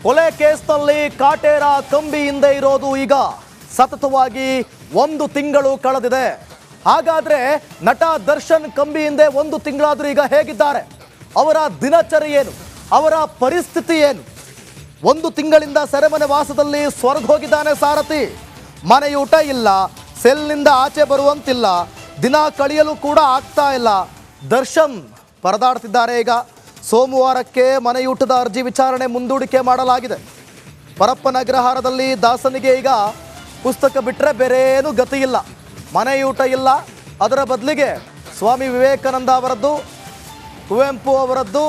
ಕೊಲೆ ಕೇಸ್ನಲ್ಲಿ ಕಾಟೇರ ಕಂಬಿ ಹಿಂದೆ ಇರೋದು ಈಗ ಸತತವಾಗಿ 1 ತಿಂಗಳು ಕಳೆದಿದೆ. ಹಾಗಾದ್ರೆ ನಟ ದರ್ಶನ್ ಕಂಬಿ ಹಿಂದೆ 1 ತಿಂಗಳಾದ್ರೂ ಈಗ ಹೇಗಿದ್ದಾರೆ? ಅವರ ದಿನಚರಿ ಏನು? ಅವರ ಪರಿಸ್ಥಿತಿ ಏನು? 1 ತಿಂಗಳಿಂದ ಸೆರೆಮನೆ ವಾಸದಲ್ಲಿ ಸ್ವರ್ಗ ಹೋಗಿದ್ದಾನೆ ಸಾರಥಿ. ಮನೆಯೂಟ ಇಲ್ಲ, ಸೆಲ್ನಿಂದ ಆಚೆ ಬರುವಂತಿಲ್ಲ, ದಿನ ಕಳೆಯಲು ಕೂಡ ಆಗ್ತಾ ಇಲ್ಲ. ದರ್ಶನ್ ಪರದಾಡ್ತಿದ್ದಾರೆ. ಈಗ ಸೋಮವಾರಕ್ಕೆ ಮನೆಯೂಟದ ಅರ್ಜಿ ವಿಚಾರಣೆ ಮುಂದೂಡಿಕೆ ಮಾಡಲಾಗಿದೆ. ಪರಪ್ಪನ ಅಗ್ರಹಾರದಲ್ಲಿ ದಾಸನಿಗೆ ಈಗ ಪುಸ್ತಕ ಬಿಟ್ಟರೆ ಬೇರೆ ಏನು ಗತಿ ಇಲ್ಲ. ಮನೆಯೂಟ ಇಲ್ಲ, ಅದರ ಬದಲಿಗೆ ಸ್ವಾಮಿ ವಿವೇಕಾನಂದ ಅವರದ್ದು, ಕುವೆಂಪು ಅವರದ್ದು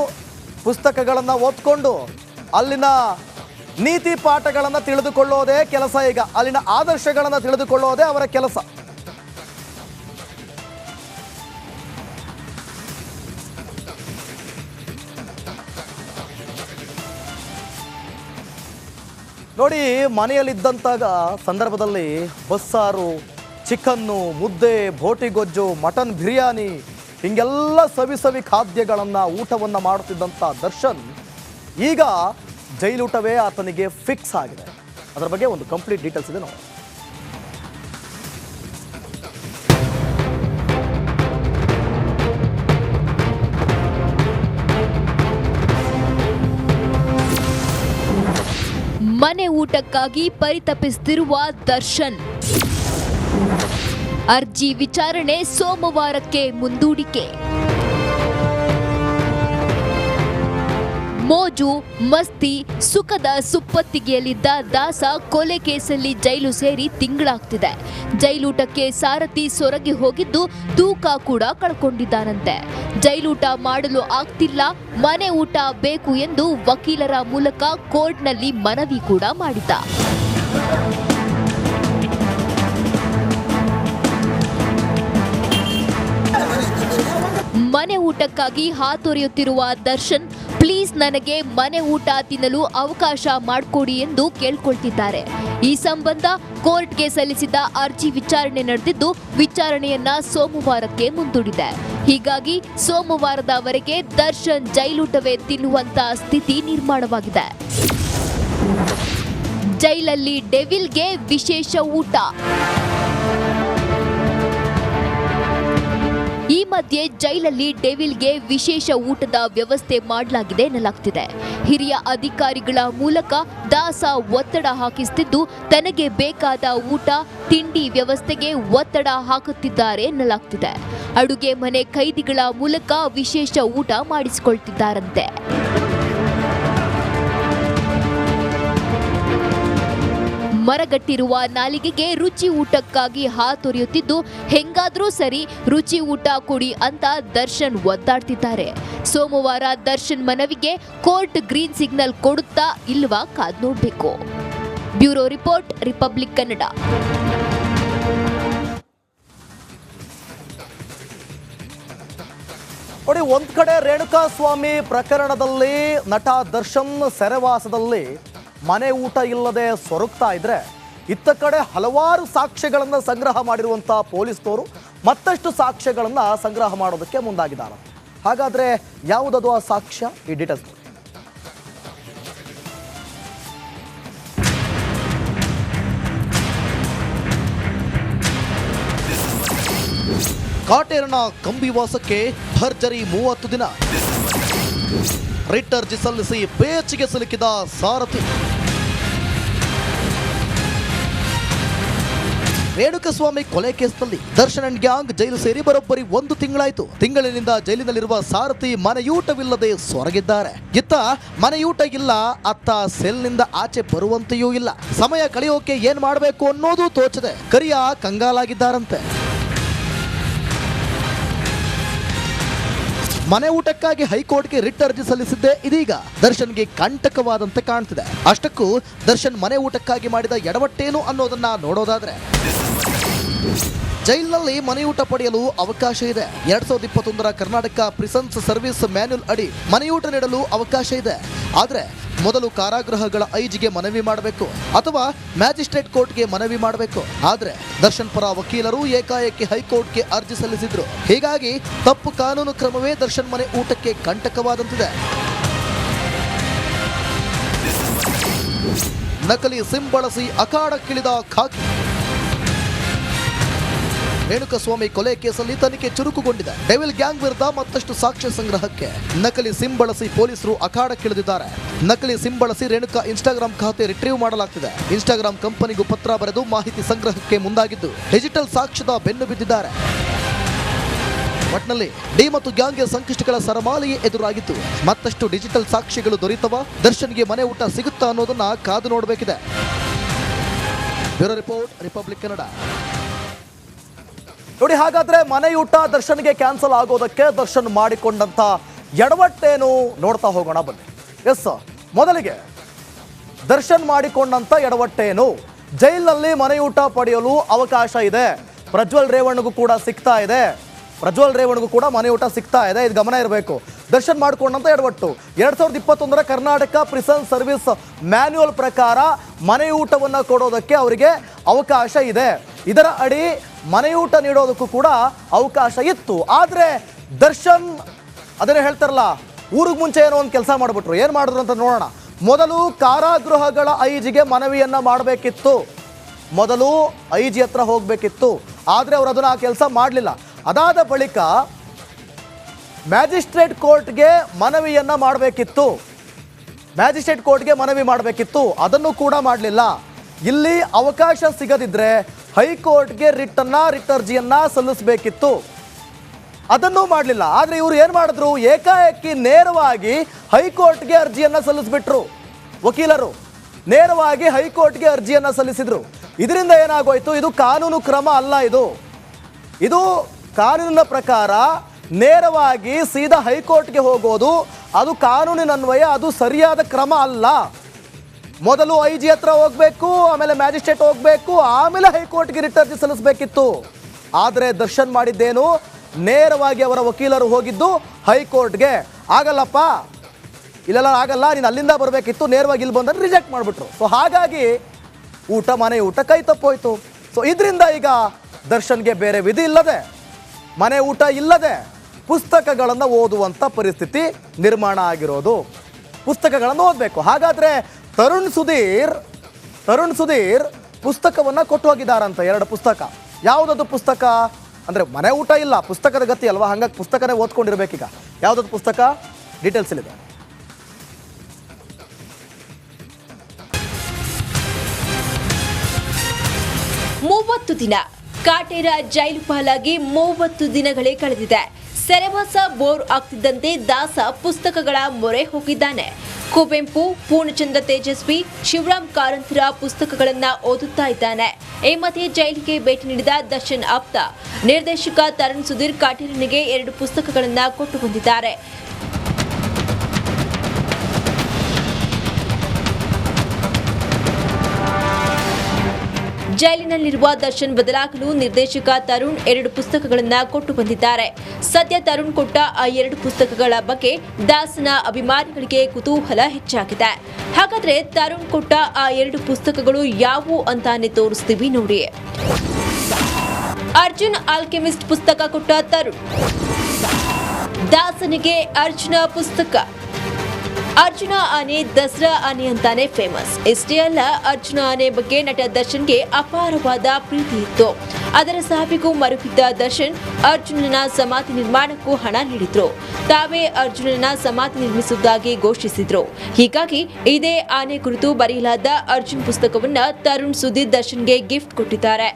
ಪುಸ್ತಕಗಳನ್ನು ಓದ್ಕೊಂಡು ಅಲ್ಲಿನ ನೀತಿ ಪಾಠಗಳನ್ನು ತಿಳಿದುಕೊಳ್ಳೋದೇ ಕೆಲಸ. ಈಗ ಅಲ್ಲಿನ ಆದರ್ಶಗಳನ್ನು ತಿಳಿದುಕೊಳ್ಳೋದೇ ಅವರ ಕೆಲಸ. ನೋಡಿ, ಮನೆಯಲ್ಲಿದ್ದಂತಾಗ ಸಂದರ್ಭದಲ್ಲಿ ಬಸ್ಸಾರು, ಚಿಕನ್ನು, ಮುದ್ದೆ, ಬೋಟಿಗೊಜ್ಜು, ಮಟನ್ ಬಿರಿಯಾನಿ ಹಿಂಗೆಲ್ಲ ಸವಿ ಖಾದ್ಯಗಳನ್ನು ಊಟವನ್ನು ಮಾಡುತ್ತಿದ್ದಂಥ ದರ್ಶನ್ ಈಗ ಜೈಲೂಟವೇ ಆತನಿಗೆ ಫಿಕ್ಸ್ ಆಗಿದೆ. ಅದರ ಬಗ್ಗೆ ಒಂದು ಕಂಪ್ಲೀಟ್ ಡೀಟೇಲ್ಸ್ ಇದೆ ನೋಡಿ. ಮನೆ ಊಟಕ್ಕಾಗಿ ಪರಿತಪಿಸುತ್ತಿರುವ ದರ್ಶನ್. ಅರ್ಜಿ ವಿಚಾರಣೆ ಸೋಮವಾರಕ್ಕೆ ಮುಂದೂಡಿಕೆ. ಮೋಜು ಮಸ್ತಿ ಸುಖದ ಸುಪ್ಪತ್ತಿಗೆಯಲ್ಲಿದ್ದ ದಾಸ ಕೊಲೆ ಕೇಸಲ್ಲಿ ಜೈಲು ಸೇರಿ ತಿಂಗಳಾಗ್ತಿದೆ. ಜೈಲೂಟಕ್ಕೆ ಸಾರಥಿ ಸೊರಗಿ ಹೋಗಿದ್ದು ತೂಕ ಕೂಡ ಕಳ್ಕೊಂಡಿದ್ದಾನಂತೆ. ಜೈಲೂಟ ಮಾಡಲು ಆಗ್ತಿಲ್ಲ, ಮನೆ ಊಟ ಬೇಕು ಎಂದು ವಕೀಲರ ಮೂಲಕ ಕೋರ್ಟ್ನಲ್ಲಿ ಮನವಿ ಕೂಡ ಮಾಡಿದ್ದ. ಮನೆ ಊಟಕ್ಕಾಗಿ ಹಾತೊರೆಯುತ್ತಿರುವ ದರ್ಶನ್, ಪ್ಲೀಸ್ ನನಗೆ ಮನೆ ಊಟ ತಿನ್ನಲು ಅವಕಾಶ ಮಾಡಿಕೊಡಿ ಎಂದು ಕೇಳ್ಕೊಳ್ತಿದ್ದಾರೆ. ಈ ಸಂಬಂಧ ಕೋರ್ಟ್ಗೆ ಸಲ್ಲಿಸಿದ ಅರ್ಜಿ ವಿಚಾರಣೆ ನಡೆದಿದ್ದು, ವಿಚಾರಣೆಯನ್ನ ಸೋಮವಾರಕ್ಕೆ ಮುಂದೂಡಿದೆ. ಹೀಗಾಗಿ ಸೋಮವಾರದವರೆಗೆ ದರ್ಶನ್ ಜೈಲೂಟವೇ ತಿನ್ನುವಂತ ಸ್ಥಿತಿ ನಿರ್ಮಾಣವಾಗಿದೆ. ಜೈಲಲ್ಲಿ ಡೆವಿಲ್ಗೆ ವಿಶೇಷ ಊಟ. ಈ ಮಧ್ಯೆ ಜೈಲಲ್ಲಿ ಡೆವಿಲ್ಗೆ ವಿಶೇಷ ಊಟದ ವ್ಯವಸ್ಥೆ ಮಾಡಲಾಗಿದೆ ಎನ್ನಲಾಗ್ತಿದೆ. ಹಿರಿಯ ಅಧಿಕಾರಿಗಳ ಮೂಲಕ ದಾಸ ಒತ್ತಡ ಹಾಕಿಸುತ್ತಿದ್ದು, ತನಗೆ ಬೇಕಾದ ಊಟ ತಿಂಡಿ ವ್ಯವಸ್ಥೆಗೆ ಒತ್ತಡ ಹಾಕುತ್ತಿದ್ದಾರೆ ಎನ್ನಲಾಗ್ತಿದೆ. ಅಡುಗೆ ಮನೆ ಕೈದಿಗಳ ಮೂಲಕ ವಿಶೇಷ ಊಟ ಮಾಡಿಸಿಕೊಳ್ತಿದ್ದಾರಂತೆ. ಮರಗಟ್ಟಿರುವ ನಾಲಿಗೆಗೆ ರುಚಿ ಊಟಕ್ಕಾಗಿ ಹಾತೊರೆಯುತ್ತಿದ್ದು, ಹೆಂಗಾದ್ರೂ ಸರಿ ರುಚಿ ಊಟ ಕೊಡಿ ಅಂತ ದರ್ಶನ್ ಒದ್ದಾಡ್ತಿದ್ದಾರೆ. ಸೋಮವಾರ ದರ್ಶನ್ ಮನವಿಗೆ ಕೋರ್ಟ್ ಗ್ರೀನ್ ಸಿಗ್ನಲ್ ಕೊಡುತ್ತಾ ಇಲ್ವಾ ಕಾದ್ ನೋಡ್ಬೇಕು. Bureau report, Republic Kannada. ನೋಡಿ, ಒಂದ್ ಕಡೆ ರೇಣುಕಾಸ್ವಾಮಿ ಪ್ರಕರಣದಲ್ಲಿ ನಟ ದರ್ಶನ್ ಸೆರೆವಾಸದಲ್ಲಿ ಮನೆ ಊಟ ಇಲ್ಲದೆ ಸೊರಗ್ತಾ ಇದ್ರೆ, ಇತ್ತ ಕಡೆ ಹಲವಾರು ಸಾಕ್ಷ್ಯಗಳನ್ನು ಸಂಗ್ರಹ ಮಾಡಿರುವಂಥ ಪೊಲೀಸ್ನವರು ಮತ್ತಷ್ಟು ಸಾಕ್ಷ್ಯಗಳನ್ನು ಸಂಗ್ರಹ ಮಾಡೋದಕ್ಕೆ ಮುಂದಾಗಿದ್ದಾರೆ. ಹಾಗಾದ್ರೆ ಯಾವುದದು ಆ ಸಾಕ್ಷ್ಯ? ಈ ಡೀಟೇಲ್ಸ್ ಕಾಟೇರನ ಕಂಬಿವಾಸಕ್ಕೆ ಭರ್ಜರಿ 30 ದಿನ. ರಿಟ್ ಅರ್ಜಿ ಸಲ್ಲಿಸಿ ಬೇಚಿಗೆ ಸಿಲುಕಿದ ಸಾರಥಿ. ರೇಣುಕಾಸ್ವಾಮಿ ಕೊಲೆ ಕೇಸ್ನಲ್ಲಿ ದರ್ಶನ್ ಅಂಡ್ ಗ್ಯಾಂಗ್ ಜೈಲು ಸೇರಿ ಬರೋಬ್ಬರಿ 1 ತಿಂಗಳಾಯಿತು. ತಿಂಗಳಿನಿಂದ ಜೈಲಿನಲ್ಲಿರುವ ಸಾರಥಿ ಮನೆಯೂಟವಿಲ್ಲದೆ ಸೊರಗಿದ್ದಾರೆ. ಇತ್ತ ಮನೆಯೂಟ ಇಲ್ಲ, ಅತ್ತ ಸೆಲ್ನಿಂದ ಆಚೆ ಬರುವಂತೆಯೂ ಇಲ್ಲ. ಸಮಯ ಕಳೆಯೋಕೆ ಏನ್ ಮಾಡಬೇಕು ಅನ್ನೋದು ತೋಚದೆ ಕರಿಯ ಕಂಗಾಲಾಗಿದ್ದಾರಂತೆ. ಮನೆ ಊಟಕ್ಕಾಗಿ ಹೈಕೋರ್ಟ್ಗೆ ರಿಟ್ ಅರ್ಜಿ ಸಲ್ಲಿಸಿದ್ದೆ ಇದೀಗ ದರ್ಶನ್ಗೆ ಕಂಟಕವಾದಂತೆ ಕಾಣ್ತಿದೆ. ಅಷ್ಟಕ್ಕೂ ದರ್ಶನ್ ಮನೆ ಊಟಕ್ಕಾಗಿ ಮಾಡಿದ ಎಡವಟ್ಟೇನು ಅನ್ನೋದನ್ನ ನೋಡೋದಾದ್ರೆ, ಜೈಲಿನಲ್ಲಿ ಮನೆಯೂಟ ಪಡೆಯಲು ಅವಕಾಶ ಇದೆ. 2021ರ ಕರ್ನಾಟಕ ಪ್ರಿಸನ್ಸ್ ಸರ್ವಿಸ್ ಮ್ಯಾನ್ಯುಲ್ ಅಡಿ ಮನೆಯೂಟ ನೀಡಲು ಅವಕಾಶ ಇದೆ. ಆದ್ರೆ ಮೊದಲು ಕಾರಾಗೃಹಗಳ ಐಜಿಗೆ ಮನವಿ ಮಾಡಬೇಕು ಅಥವಾ ಮ್ಯಾಜಿಸ್ಟ್ರೇಟ್ ಕೋರ್ಟ್ಗೆ ಮನವಿ ಮಾಡಬೇಕು. ಆದ್ರೆ ದರ್ಶನ್ ಪರ ವಕೀಲರು ಏಕಾಏಕಿ ಹೈಕೋರ್ಟ್ಗೆ ಅರ್ಜಿ ಸಲ್ಲಿಸಿದ್ರು. ಹೀಗಾಗಿ ತಪ್ಪು ಕಾನೂನು ಕ್ರಮವೇ ದರ್ಶನ್ ಮನೆ ಊಟಕ್ಕೆ ಕಂಟಕವಾದಂತಿದೆ. ನಕಲಿ ಸಿಮ್ ಬಳಸಿ ಅಖಾಡಕ್ಕಿಳಿದ ಖಾಕಿ. ರೇಣುಕಸ್ವಾಮಿ ಕೊಲೆ ಕೇಸಲ್ಲಿ ತನಿಖೆ ಚುರುಕುಗೊಂಡಿದೆ. ಡೆವಿಲ್ ಗ್ಯಾಂಗ್ ವಿರುದ್ಧ ಮತ್ತಷ್ಟು ಸಾಕ್ಷ್ಯ ಸಂಗ್ರಹಕ್ಕೆ ನಕಲಿ ಸಿಮ್ ಬಳಸಿ ಪೊಲೀಸರು ಅಖಾಡಕ್ಕಿಳಿದಿದ್ದಾರೆ. ನಕಲಿ ಸಿಮ್ ಬಳಸಿ ರೇಣುಕಾ ಇನ್ಸ್ಟಾಗ್ರಾಂ ಖಾತೆ ರಿಟ್ರೀವ್ ಮಾಡಲಾಗ್ತಿದೆ. ಇನ್ಸ್ಟಾಗ್ರಾಂ ಕಂಪನಿಗೂ ಪತ್ರ ಬರೆದು ಮಾಹಿತಿ ಸಂಗ್ರಹಕ್ಕೆ ಮುಂದಾಗಿದ್ದು ಡಿಜಿಟಲ್ ಸಾಕ್ಷ್ಯದ ಬೆನ್ನು ಬಿದ್ದಿದ್ದಾರೆ. ಒಟ್ನಲ್ಲಿ ಡಿ ಮತ್ತು ಗ್ಯಾಂಗ್ಗೆ ಸಂಕಷ್ಟಗಳ ಸರಮಾಲೆಯೇ ಎದುರಾಗಿತ್ತು. ಮತ್ತಷ್ಟು ಡಿಜಿಟಲ್ ಸಾಕ್ಷ್ಯಗಳು ದೊರೆತವ, ದರ್ಶನ್ಗೆ ಮನೆ ಊಟ ಸಿಗುತ್ತಾ ಅನ್ನೋದನ್ನ ಕಾದು ನೋಡಬೇಕಿದೆ. Bureau report, Republic Kannada. ನೋಡಿ, ಹಾಗಾದ್ರೆ ಮನೆಯೂಟ ದರ್ಶನ್ಗೆ ಕ್ಯಾನ್ಸಲ್ ಆಗೋದಕ್ಕೆ ದರ್ಶನ್ ಮಾಡಿಕೊಂಡಂತ ಎಡವಟ್ಟೇನು ನೋಡ್ತಾ ಹೋಗೋಣ ಬನ್ನಿ. ಎಸ್, ಮೊದಲಿಗೆ ದರ್ಶನ್ ಮಾಡಿಕೊಂಡಂತ ಎಡವಟ್ಟೇನು? ಜೈಲಿನಲ್ಲಿ ಮನೆಯೂಟ ಪಡೆಯಲು ಅವಕಾಶ ಇದೆ. ಪ್ರಜ್ವಲ್ ರೇವಣ್ಣಿಗೂ ಕೂಡ ಸಿಗ್ತಾ ಇದೆ. ಪ್ರಜ್ವಲ್ ರೇವಣ್ಣಿಗೂ ಕೂಡ ಮನೆಯೂಟ ಸಿಗ್ತಾ ಇದೆ. ಇದು ಗಮನ ಇರಬೇಕು. ದರ್ಶನ್ ಮಾಡಿಕೊಂಡಂತ ಎಡವಟ್ಟು 2021 ಕರ್ನಾಟಕ ಪ್ರಿಸನ್ ಸರ್ವಿಸ್ ಮ್ಯಾನ್ಯುಯಲ್ ಪ್ರಕಾರ ಮನೆಯೂಟವನ್ನು ಕೊಡೋದಕ್ಕೆ ಅವರಿಗೆ ಅವಕಾಶ ಇದೆ. ಇದರ ಅಡಿ ಮನೆಯೂಟ ನೀಡೋದಕ್ಕೂ ಕೂಡ ಅವಕಾಶ ಇತ್ತು. ಆದರೆ ದರ್ಶನ್ ಅದನ್ನೇ ಹೇಳ್ತಾರಲ್ಲ, ಊರಿಗೆ ಮುಂಚೆ ಏನೋ ಒಂದು ಕೆಲಸ ಮಾಡಿಬಿಟ್ರು. ಏನು ಮಾಡಿದ್ರು ಅಂತ ನೋಡೋಣ. ಮೊದಲು ಕಾರಾಗೃಹಗಳ ಐಜಿಗೆ ಮನವಿಯನ್ನು ಮಾಡಬೇಕಿತ್ತು. ಮೊದಲು ಐಜಿ ಹತ್ರ ಹೋಗಬೇಕಿತ್ತು. ಆದರೆ ಅವರು ಅದನ್ನು ಆ ಕೆಲಸ ಮಾಡಲಿಲ್ಲ. ಅದಾದ ಬಳಿಕ ಮ್ಯಾಜಿಸ್ಟ್ರೇಟ್ ಕೋರ್ಟ್ಗೆ ಮನವಿಯನ್ನು ಮಾಡಬೇಕಿತ್ತು. ಮ್ಯಾಜಿಸ್ಟ್ರೇಟ್ ಕೋರ್ಟ್ಗೆ ಮನವಿ ಮಾಡಬೇಕಿತ್ತು. ಅದನ್ನು ಕೂಡ ಮಾಡಲಿಲ್ಲ. ಇಲ್ಲಿ ಅವಕಾಶ ಸಿಗದಿದ್ದರೆ ಹೈಕೋರ್ಟ್ಗೆ ರಿಟ್ ಅರ್ಜಿಯನ್ನು ಸಲ್ಲಿಸಬೇಕಿತ್ತು. ಅದನ್ನೂ ಮಾಡಲಿಲ್ಲ. ಆದರೆ ಇವರು ಏನು ಮಾಡಿದ್ರು? ಏಕಾಏಕಿ ನೇರವಾಗಿ ಹೈಕೋರ್ಟ್ಗೆ ಅರ್ಜಿಯನ್ನು ಸಲ್ಲಿಸಿಬಿಟ್ರು. ವಕೀಲರು ನೇರವಾಗಿ ಹೈಕೋರ್ಟ್ಗೆ ಅರ್ಜಿಯನ್ನು ಸಲ್ಲಿಸಿದ್ರು. ಇದರಿಂದ ಏನಾಗೋಯ್ತು? ಇದು ಕಾನೂನು ಕ್ರಮ ಅಲ್ಲ. ಇದು ಕಾನೂನಿನ ಪ್ರಕಾರ ನೇರವಾಗಿ ಸೀದಾ ಹೈಕೋರ್ಟ್ಗೆ ಹೋಗೋದು ಅದು ಕಾನೂನಿನನ್ವಯ ಅದು ಸರಿಯಾದ ಕ್ರಮ ಅಲ್ಲ. ಮೊದಲು ಐಜಿ ಹತ್ರ ಹೋಗಬೇಕು, ಆಮೇಲೆ ಮ್ಯಾಜಿಸ್ಟ್ರೇಟ್ ಹೋಗಬೇಕು, ಆಮೇಲೆ ಹೈಕೋರ್ಟ್ಗೆ ರಿಟ್ ಅರ್ಜಿ ಸಲ್ಲಿಸಬೇಕಿತ್ತು. ಆದರೆ ದರ್ಶನ್ ಮಾಡಿದ್ದೇನು? ನೇರವಾಗಿ ಅವರ ವಕೀಲರು ಹೋಗಿದ್ದು ಹೈಕೋರ್ಟ್ಗೆ. ಆಗಲ್ಲಪ್ಪ, ಇಲ್ಲೆಲ್ಲ ಆಗಲ್ಲ, ನೀನು ಅಲ್ಲಿಂದ ಬರಬೇಕಿತ್ತು, ನೇರವಾಗಿ ಇಲ್ಲಿ ಬಂದರೆ ರಿಜೆಕ್ಟ್ ಮಾಡಿಬಿಟ್ರು. ಸೊ ಹಾಗಾಗಿ ಮನೆ ಊಟ ಕೈ ತಪ್ಪೋಯ್ತು. ಸೊ ಇದರಿಂದ ಈಗ ದರ್ಶನ್ಗೆ ಬೇರೆ ವಿಧಿ ಇಲ್ಲದೆ, ಮನೆ ಊಟ ಇಲ್ಲದೆ ಪುಸ್ತಕಗಳನ್ನು ಓದುವಂಥ ಪರಿಸ್ಥಿತಿ ನಿರ್ಮಾಣ ಆಗಿರೋದು. ಪುಸ್ತಕಗಳನ್ನು ಓದಬೇಕು. ಹಾಗಾದರೆ ತರುಣ್ ಸುಧೀರ್ ಪುಸ್ತಕವನ್ನು ಕೊಟ್ಟು ಹೋಗಿದ್ದಾರಂತ. 2 ಪುಸ್ತಕ. ಯಾವುದದು ಪುಸ್ತಕ ಅಂದರೆ ಮನೆ ಊಟ ಇಲ್ಲ, ಪುಸ್ತಕದ ಗತಿ ಅಲ್ವಾ, ಹಾಗಾಗಿ ಪುಸ್ತಕನೇ ಓದ್ಕೊಂಡಿರ್ಬೇಕೀಗ. ಯಾವುದದು ಪುಸ್ತಕ? ಡೀಟೇಲ್ಸ್ ಇಲ್ಲಿದೆ. ದಿನ ಕಾಟೇರ ಜೈಲು ಪಾಲಾಗಿ 30 ದಿನಗಳೇ ಕಳೆದಿದೆ. ಸೆರೆವಾಸ ಬೋರ್ ಆಗ್ತಿದ್ದಂತೆ ದಾಸ ಪುಸ್ತಕಗಳ ಮೊರೆ ಹೋಗಿದ್ದಾನೆ. ಕುವೆಂಪು, ಪೂರ್ಣಚಂದ್ರ ತೇಜಸ್ವಿ, ಶಿವರಾಮ್ ಕಾರಂತರ ಪುಸ್ತಕಗಳನ್ನ ಓದುತ್ತಾ ಇದ್ದಾನೆ. ಈ ಮಧ್ಯೆ ಜೈಲಿಗೆ ಭೇಟಿ ನೀಡಿದ ದರ್ಶನ್ ಆಪ್ತ ನಿರ್ದೇಶಕ ತರುಣ್ ಸುಧೀರ್ ಕಾಟೇರನಿಗೆ 2 ಪುಸ್ತಕಗಳನ್ನ ಕೊಟ್ಟು ಬಂದಿದ್ದಾರೆ. ಜೈಲಿನಲ್ಲಿರುವ ದರ್ಶನ್ ಬದಲಾಗಲು ನಿರ್ದೇಶಕ ತರುಣ್ 2 ಪುಸ್ತಕಗಳನ್ನ ಕೊಟ್ಟು ಬಂದಿದ್ದಾರೆ. ಸದ್ಯ ತರುಣ್ ಕೊಟ್ಟ ಆ 2 ಪುಸ್ತಕಗಳ ಬಗ್ಗೆ ದಾಸನ ಅಭಿಮಾನಿಗಳಿಗೆ ಕುತೂಹಲ ಹೆಚ್ಚಾಗಿದೆ. ಹಾಗಾದ್ರೆ ತರುಣ್ ಕೊಟ್ಟ ಆ 2 ಪುಸ್ತಕಗಳು ಯಾವುವು ಅಂತಾನೆ ತೋರಿಸ್ತೀವಿ ನೋಡಿ. ಅರ್ಜುನ್ ಆಲ್ಕೆಮಿಸ್ಟ್ ಪುಸ್ತಕ ಕೊಟ್ಟ ತರುಣ್. ದಾಸನಿಗೆ ಅರ್ಜುನ ಪುಸ್ತಕ. ಅರ್ಜುನ ಆನೆ ದಸರಾ ಆನೆ ಅಂತಾನೆ ಫೇಮಸ್. ಇಷ್ಟೇ ಅಲ್ಲ, ಅರ್ಜುನ ಆನೆ ಬಗ್ಗೆ ನಟ ದರ್ಶನ್ಗೆ ಅಪಾರವಾದ ಪ್ರೀತಿ ಇತ್ತು. ಅದರ ಸಾವಿಗೂ ಮರುಗಿದ್ದ ದರ್ಶನ್ ಅರ್ಜುನನ ಸಮಾಧಿ ನಿರ್ಮಾಣಕ್ಕೂ ಹಣ ನೀಡಿದ್ರು. ತಾವೇ ಅರ್ಜುನನ ಸಮಾಧಿ ನಿರ್ಮಿಸುವುದಾಗಿ ಘೋಷಿಸಿದ್ರು. ಹೀಗಾಗಿ ಇದೇ ಆನೆ ಕುರಿತು ಬರೆಯಲಾದ ಅರ್ಜುನ್ ಪುಸ್ತಕವನ್ನ ತರುಣ್ ಸುಧೀರ್ ದರ್ಶನ್ಗೆ ಗಿಫ್ಟ್ ಕೊಟ್ಟಿದ್ದಾರೆ.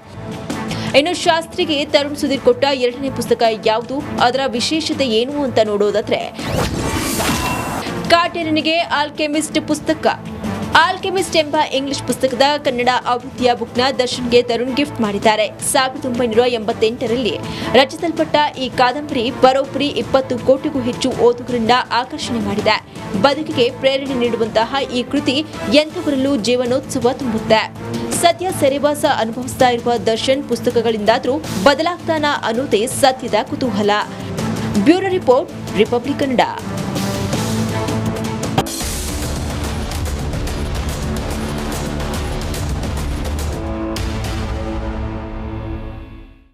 ಇನ್ನು ಶಾಸ್ತ್ರಿಗೆ ತರುಣ್ ಸುಧೀರ್ ಕೊಟ್ಟ 2ನೇ ಪುಸ್ತಕ ಯಾವುದು, ಅದರ ವಿಶೇಷತೆ ಏನು ಅಂತ ನೋಡೋದಾದ್ರೆ, ಕಾಟೇರನಿಗೆ ಆಲ್ಕೆಮಿಸ್ಟ್ ಪುಸ್ತಕ. ಆಲ್ಕೆಮಿಸ್ಟ್ ಎಂಬ ಇಂಗ್ಲಿಷ್ ಪುಸ್ತಕದ ಕನ್ನಡ ಆವೃತ್ತಿಯ ಬುಕ್ನ ದರ್ಶನ್ಗೆ ತರುಣ್ ಗಿಫ್ಟ್ ಮಾಡಿದ್ದಾರೆ. 1988ರಲ್ಲಿ ರಚಿಸಲ್ಪಟ್ಟ ಈ ಕಾದಂಬರಿ ಬರೋಬ್ಬರಿ 20 ಕೋಟಿಗೂ ಹೆಚ್ಚು ಓದುಗರನ್ನ ಆಕರ್ಷಣೆ ಮಾಡಿದೆ. ಬದುಕಿಗೆ ಪ್ರೇರಣೆ ನೀಡುವಂತಹ ಈ ಕೃತಿ ಎಂಥವರಲ್ಲೂ ಜೀವನೋತ್ಸವ ತುಂಬುತ್ತೆ. ಸದ್ಯ ಸೆರೆವಾಸ ಅನುಭವಿಸ್ತಾ ಇರುವ ದರ್ಶನ್ ಪುಸ್ತಕಗಳಿಂದಾದ್ರೂ ಬದಲಾಗ್ತಾನ ಅನ್ನೋದೇ ಸದ್ಯದ ಕುತೂಹಲ. Bureau report, Republic Kannada.